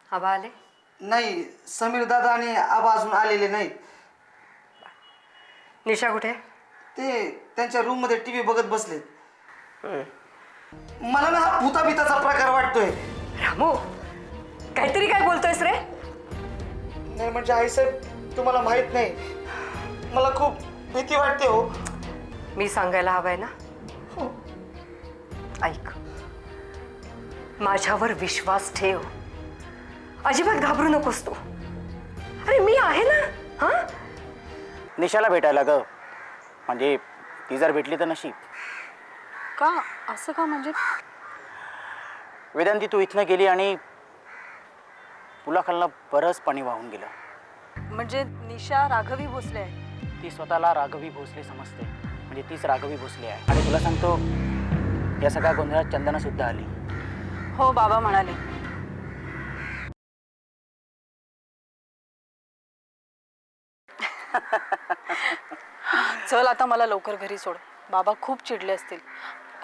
आबा आले नाही? समीर दादा आणि आबा अजून आलेले नाहीत. निशा कुठे? ते त्यांच्या रूम मध्ये टीव्ही बघत बसले. मला ना हा भूताबिताचा प्रकार वाटतोय. रामू, काहीतरी काय बोलतोयस रे? नाही म्हणजे आईसाहेब, तुम्हाला माहित नाही, मला खूप भीती वाटते हो. मी सांगायला हवंय ना? हो. ऐक, माझ्यावर विश्वास ठेव, अजिबात घाबरू नकोस तू. अरे मी आहे ना. हा, निशाला भेटायला ग, म्हणजे ती जर भेटली तर नशीब. का असं का? म्हणजे वेदांती, तू इथनं गेली आणि पुलाखालनं बरंच पाणी वाहून गेलं. म्हणजे निशा राघवी भोसले आहे? ती स्वतःला राघवी भोसले समजते, म्हणजे तीच राघवी भोसले आहे. आणि तुला सांगतो, या सगळ्या गोंधळात चंदना सुद्धा आली. हो, बाबा म्हणाले. चल आता मला लवकर घरी सोड, बाबा खूप चिडले असतील.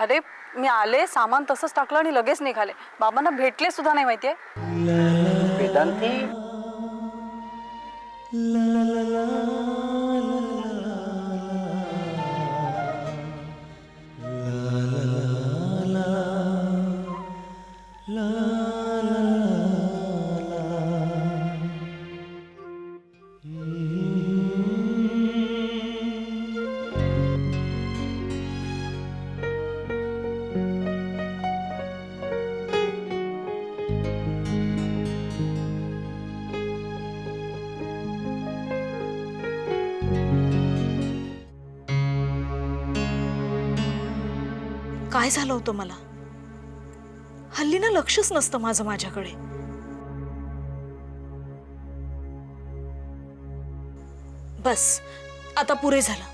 अरे मी आले, सामान तसंच टाकलं आणि लगेच निघाले. बाबांना भेटले सुद्धा नाही माहितीये. वेदांती, काय झालं होतं मला? हल्ली ना लक्षच नसतं माझं माझ्याकडे. बस आता पुरे झालं.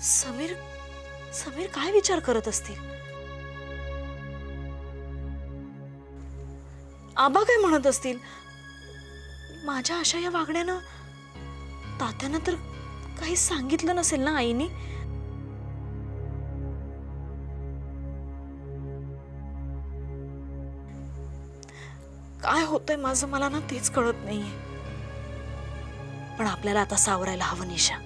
समीर समीर काय विचार करत असतील? आबा काय म्हणत असतील? माझ्या अशा या वागण्यानं तात्यानं तर काही सांगितलं नसेल ना आईने? काय होतंय माझं मला ना तेच कळत नाहीये. पण आपल्याला आता सावरायला हवं निशा.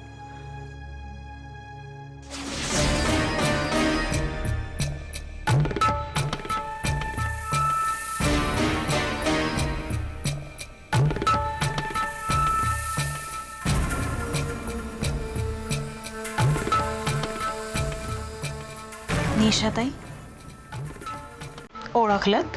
निशाताई, ओळखलत?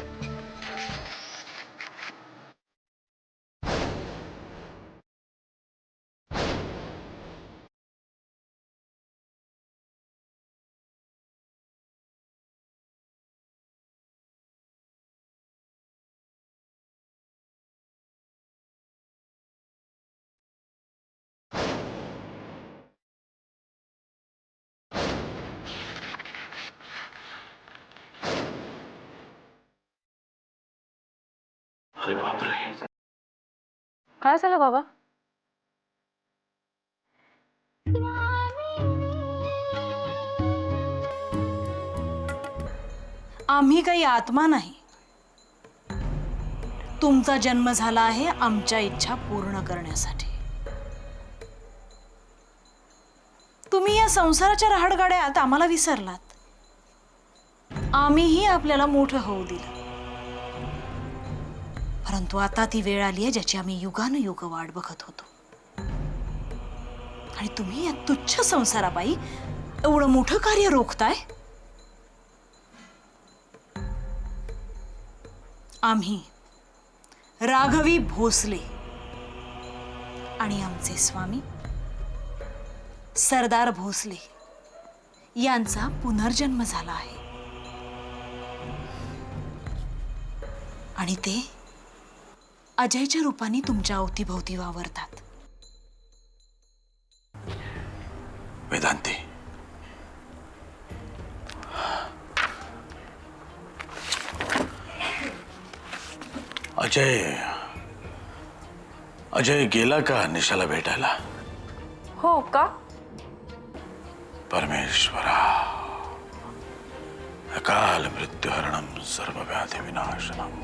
अरे बापरे. काय झालं बाबा? आम्ही काही आत्मा नाही. तुमचा जन्म झाला आहे आमच्या इच्छा पूर्ण करण्यासाठी. तुम्ही या संसाराच्या रहाडगाड्यात आम्हाला विसरलात. आम्हीही आपल्याला मोठं होऊ दिलं. परंतु आता ती वेळ आली आहे ज्याची आम्ही युगानुयुग वाट बघत होतो. आणि तुम्ही या तुच्छ संसाराबाई एवढं मोठं कार्य रोखताय. आम्ही राघवी भोसले आणि आमचे स्वामी सरदार भोसले यांचा पुनर्जन्म झाला आहे. आणि ते अजयच्या रूपाने तुमच्या अवतीभोवती वावरतात. वेदांती, अजय गेला का निशाला भेटायला? हो का? परमेश्वरा, अकाल मृत्युहरणम सर्वव्याधी विनाशनम.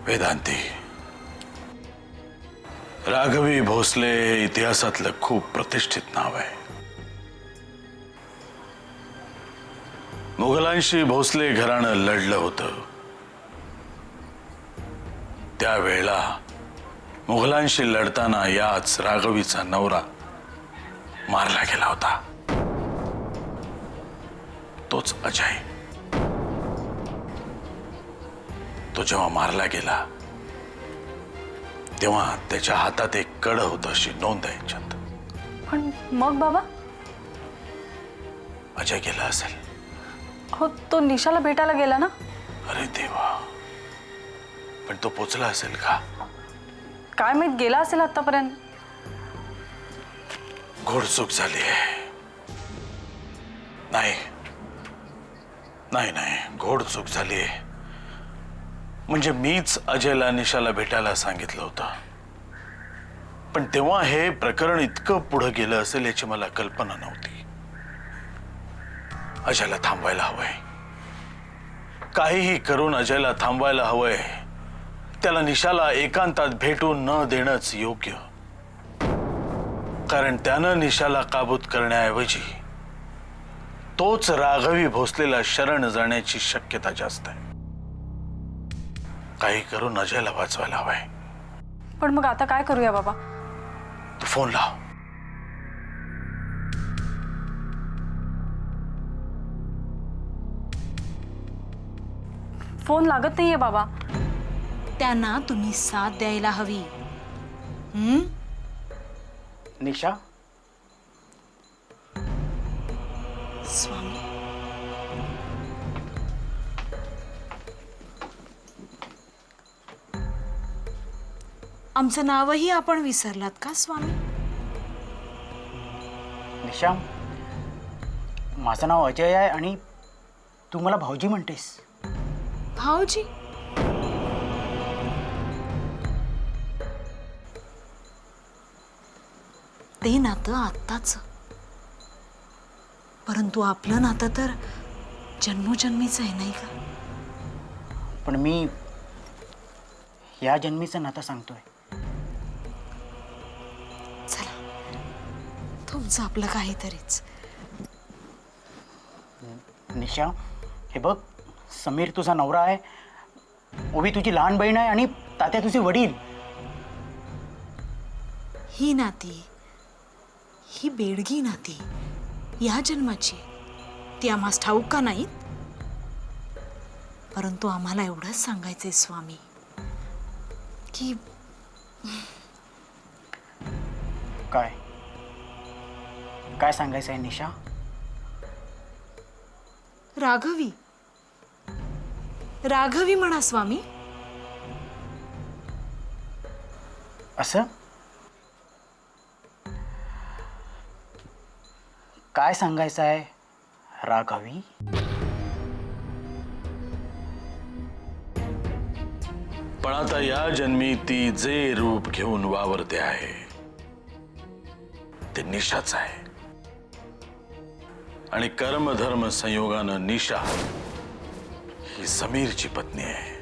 वेदांती, राघवी भोसले इतिहासातलं खूप प्रतिष्ठित नाव आहे. मुघलांशी भोसले घराणं लढलं होतं. त्यावेळेला मुघलांशी लढताना याच राघवीचा नवरा मारला गेला होता. तोच अजय. तो जेव्हा मारला गेला तेव्हा त्याच्या हातात एक कड होतं अशी नोंद आहे याच्यात. पण मग बाबा? अजय गेला असेल. हो, तो निशाला भेटायला गेला ना? अरे देवा, पण तो पोचला असेल का? काय माहित, गेला असेल आतापर्यंत. घोडचूक झाली आहे. नाही नाही नाही, घोडचूक झाली आहे. म्हणजे मीच अजयला निशाला भेटायला सांगितलं होतं, पण तेव्हा हे प्रकरण इतकं पुढे गेलं असेल याची मला कल्पना नव्हती. अजयला थांबवायला हवंय. काहीही करून अजयला थांबवायला हवंय. त्याला निशाला एकांतात भेटून न देणंच योग्य. कारण त्यानं निशाला काबूत करण्याऐवजी तोच राघवी भोसलेला शरण जाण्याची शक्यता जास्त आहे. काही करून अजयला वाचवायला हवंय. पण मग आता काय करूया बाबा? तू फोन लाव. फोन लागत नाहीये बाबा. त्यांना तुम्ही साथ द्यायला हवी. निशा, स्वामी, आमचं नावही आपण विसरलात का स्वामी? निशा, माझं नाव अजय आहे आणि तू मला भाऊजी म्हणतेस. भाऊजी? ते नातं आत्ताच, परंतु आपलं नातं तर जन्मोजन्मीचं आहे, नाही का? पण मी या जन्मीचं नातं सांगतोय. चला, तुमचं आपलं काहीतरीच. निशा, हे बघ, समीर तुझा नवरा आहे, ओवी तुझी लहान बहीण आहे आणि तात्या तुझे वडील. ही नाती, ही बेडगी नाती या जन्माची, ती आम्हास ठाऊक का नाहीत? परंतु आम्हाला एवढंच सांगायचंय स्वामी की काय काय सांगायचं आहे निशा? राघवी, राघवी म्हणा स्वामी. असं काय सांगायचं आहे राघवी? पण आता या जन्मी ती जे रूप घेऊन वावरते आहे ते निशाच आहे. आणि कर्मधर्म संयोगानं निशा ही समीरची पत्नी आहे.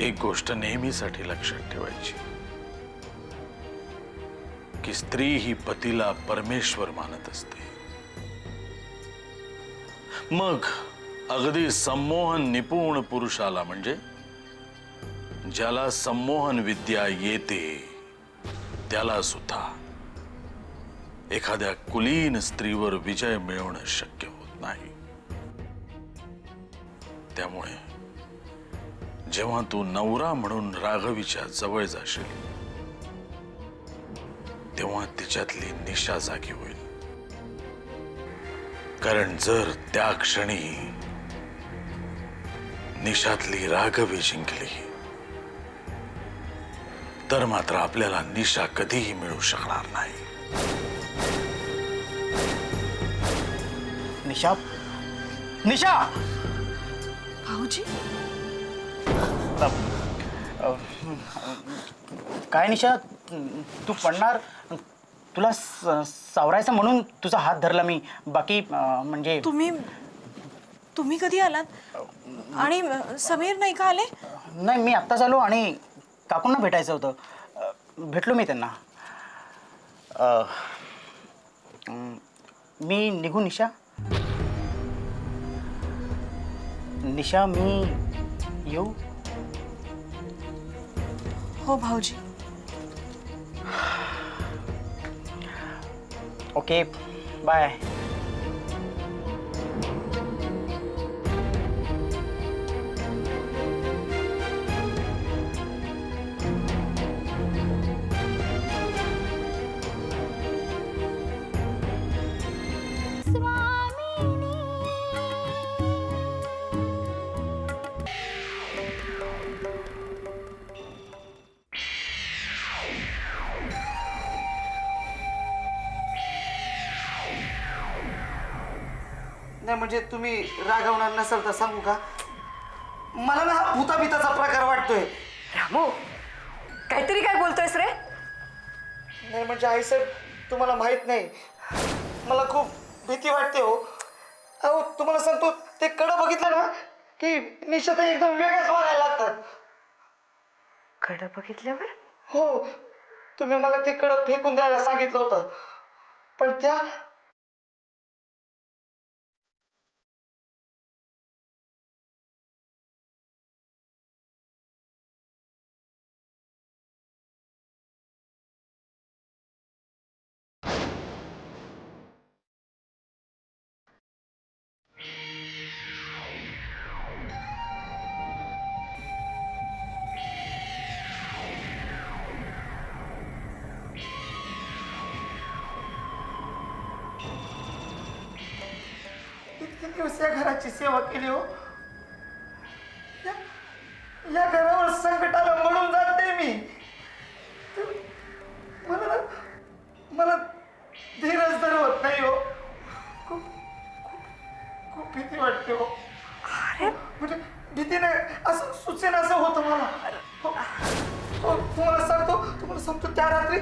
एक गोष्ट नेहमीसाठी लक्षात ठेवायची की स्त्री ही पतीला परमेश्वर मानत असते. मग अगदी संमोहन निपुण पुरुषाला, म्हणजे ज्याला संमोहन विद्या येते, त्याला सुद्धा एखाद्या कुलीन स्त्रीवर विजय मिळवणं शक्य होत नाही. त्यामुळे जेव्हा तू नवरा म्हणून राघवीच्या जवळ जाशील तेव्हा तिच्यातली निशा जागी होईल. कारण जर त्या क्षणी निशातली राघवी जिंकली तर मात्र आपल्याला निशा कधीही मिळू शकणार नाही. निशा, निशा! भाऊजी काय निशा, तू पडणार? तुला सावरायचं म्हणून तुझा हात धरला मी. बाकी म्हणजे तुम्ही कधी आलात? आणि समीर नाही का आले? नाही, मी आत्ताच आलो आणि काकूंना भेटायचं होतं. भेटलो मी त्यांना. मी निघू निशा? निशा, मी येऊ? हो भाऊजी. Okay, bye. नाही म्हणजे तुम्ही रागवणार नसाल तर सांगू का? मला ना हा भूताबिताचा प्रकार वाटतोय. रामू, काहीतरी काय बोलतोयस रे? नाही म्हणजे आईसाहेब, तुम्हाला माहित नाही, मला खूप भीती वाटते हो. अहो तुम्हाला सांगतो, ते कडं बघितलं ना की निशाताई एकदम वेगळ्याच वागायला लागतात. कडं बघितल्यावर? हो, तुम्ही मला ते कडं फेकून द्यायला सांगितलं होतं, पण त्या इतके दिवस या घराची सेवा केली हो. या घरावर संकट आलं म्हणून जाते मी. मला धीरच धरवत नाही हो. खूप खूप खूप भीती वाटते हो. अरे म्हणजे भीतीने असं सुचेन असं होतं मला. तुम्हाला सांगतो त्या रात्री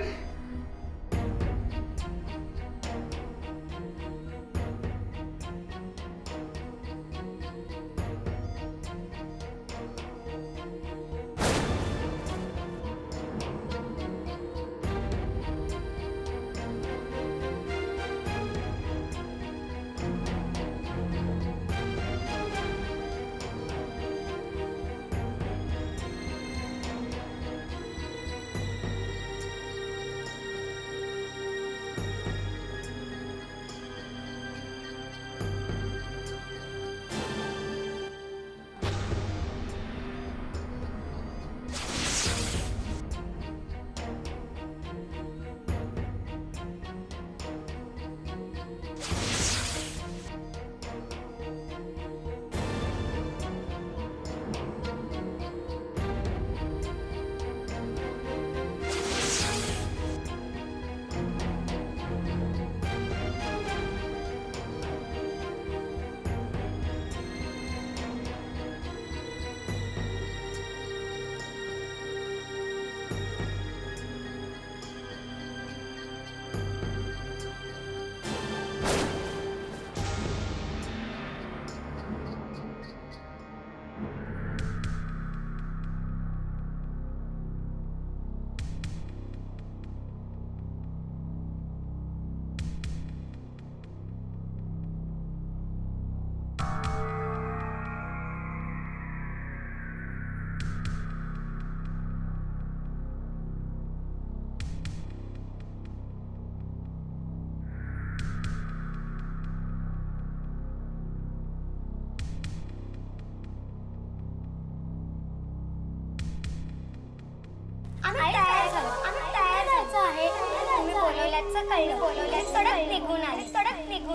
बोलवल्याचं कळलं सडक निघून आली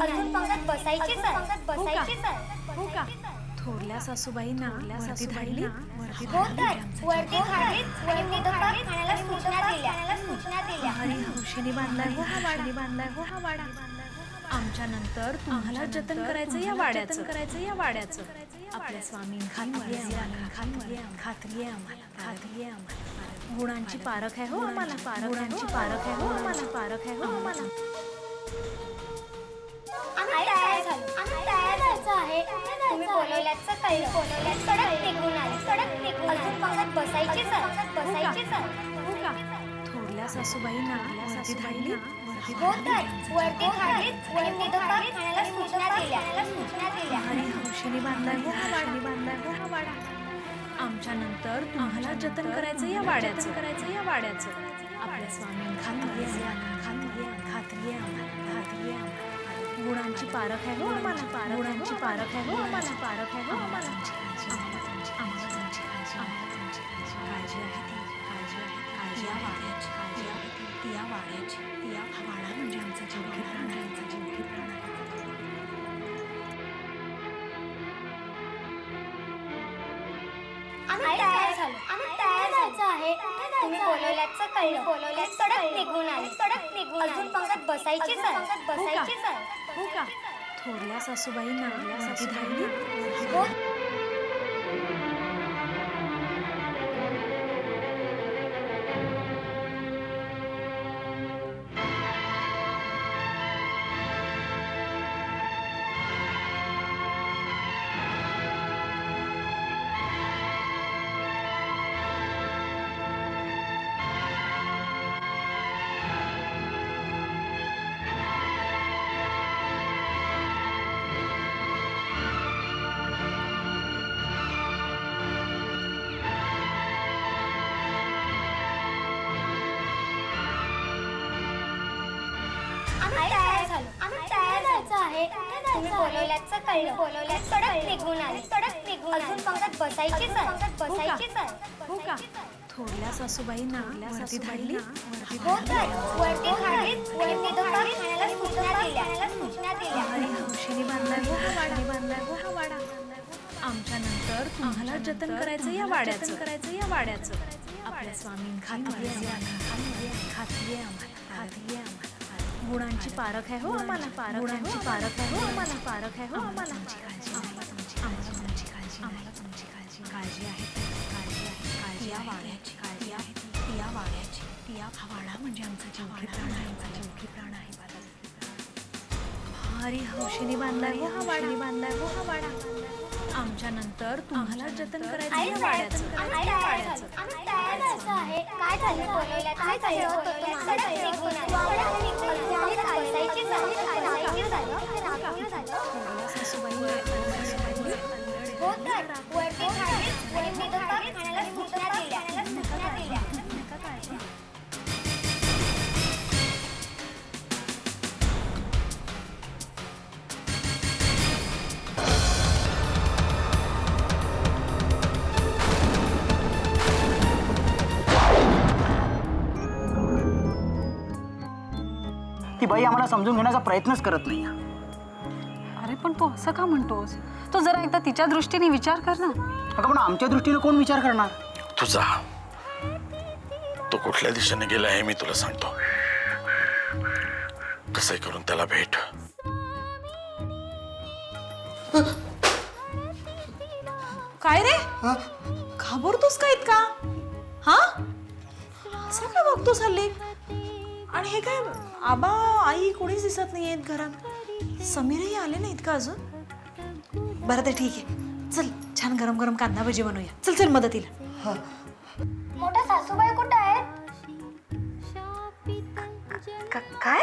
अजून पंगत बसायचीच आहे थोरल्या सासूबाईंना वरती धाडली हो तर वरती धाडलीत आणि मोदकात खाण्याला सूचना दिल्या हरी हौशीने बांधलाय हो हा वाडा आमच्या नंतर तुम्हाला जतन करायचं या वाड्याचं आपल्या स्वामींखात्री खात्री आहे आम्हाला गुणांची पारख आहे हो आम्हाला पारख आहे हो आम्हाला आम्ही तयार व्हायचं आहे तुम्ही बोलवल्याचं कळलं सडक निघून आली अजून पंगत बसायचीच आहे थोरल्या सासूबाईंना वरती धाडली हो तर वरती धाडलीत आणि मोदकात खाण्याला सूचना दिल्या हरी हौशीने बांधलाय हो हा वाडा आमच्या नंतर तुम्हाला जतन करायचं या वाड्याचं आपल्या स्वामींखात्री आहे आम्हाला गुणांची पारख आहे हो आम्हाला काळजी आहे ती या वाड्याची या वाडा म्हणजे आमचा जीवघी प्राण आहे आम्ही तयार व्हायचं आहे तुम्ही बोलवल्याचं कळलं सडक निघून आली अजून पंगत बसायचीच आहे हो का थोरल्या सासूबाईंना वरती धाडली हो आम्ही तयार व्हायचं आहे तुम्ही बोलवल्याचं कळलं सडक निघून आली अजून पंगत बसायचीच आहे हो का थोरल्या सासूबाईंना वरती धाडली हो तर वरती धाडलीत आणि मोदकात खाण्याला सूचना दिल्या हरी हौशीने बांधलाय हो हा वाडा आमच्या नंतर तुम्हाला जतन करायचं या वाड्याचं आपल्या स्वामींखात्री आहे आम्हाला गुणांची पारख आहे हो आम्हाला काळजी आहे ती या वाड्याची या वाडा म्हणजे आमचा जीवघी प्राण आहे हरी हौशीने बांधलाय हो हा वाडा आमच्या नंतर तुम्हाला जतन करायचं या वाड्याचं आम्ही तयार व्हायचं आहे काय झालं बोलवल्याचं कळलं सडक निघून आली बसायचीच हो तर वरती धाडलीत आणि मोदकात खाण्याला सूचना दिल्या ती बाई आम्हाला समजून घेण्याचा प्रयत्नच करत नाही. अरे पण तू असं का म्हणतोस? तू जरा एकदा तिच्या दृष्टीने विचार कर ना. अगं पण आमच्या दृष्टीने कोण विचार करणार? तुझा तो कुठल्या दिशेने गेला हे मी तुला सांगतो. कसंही करून त्याला भेट. काय रे घाबरतोस का इतका? हा असं का बघतोस हल्ली? आणि हे काय आबा आई कोणीच दिसत नाहीयेत घरात. समीरही आले नाहीत का अजून? बरं तर ठीक आहे, चल छान गरम गरम कांदा भजी बनवूया. चल चल मदतीला. मोठ्या सासूबाई कुठं आहेत? काय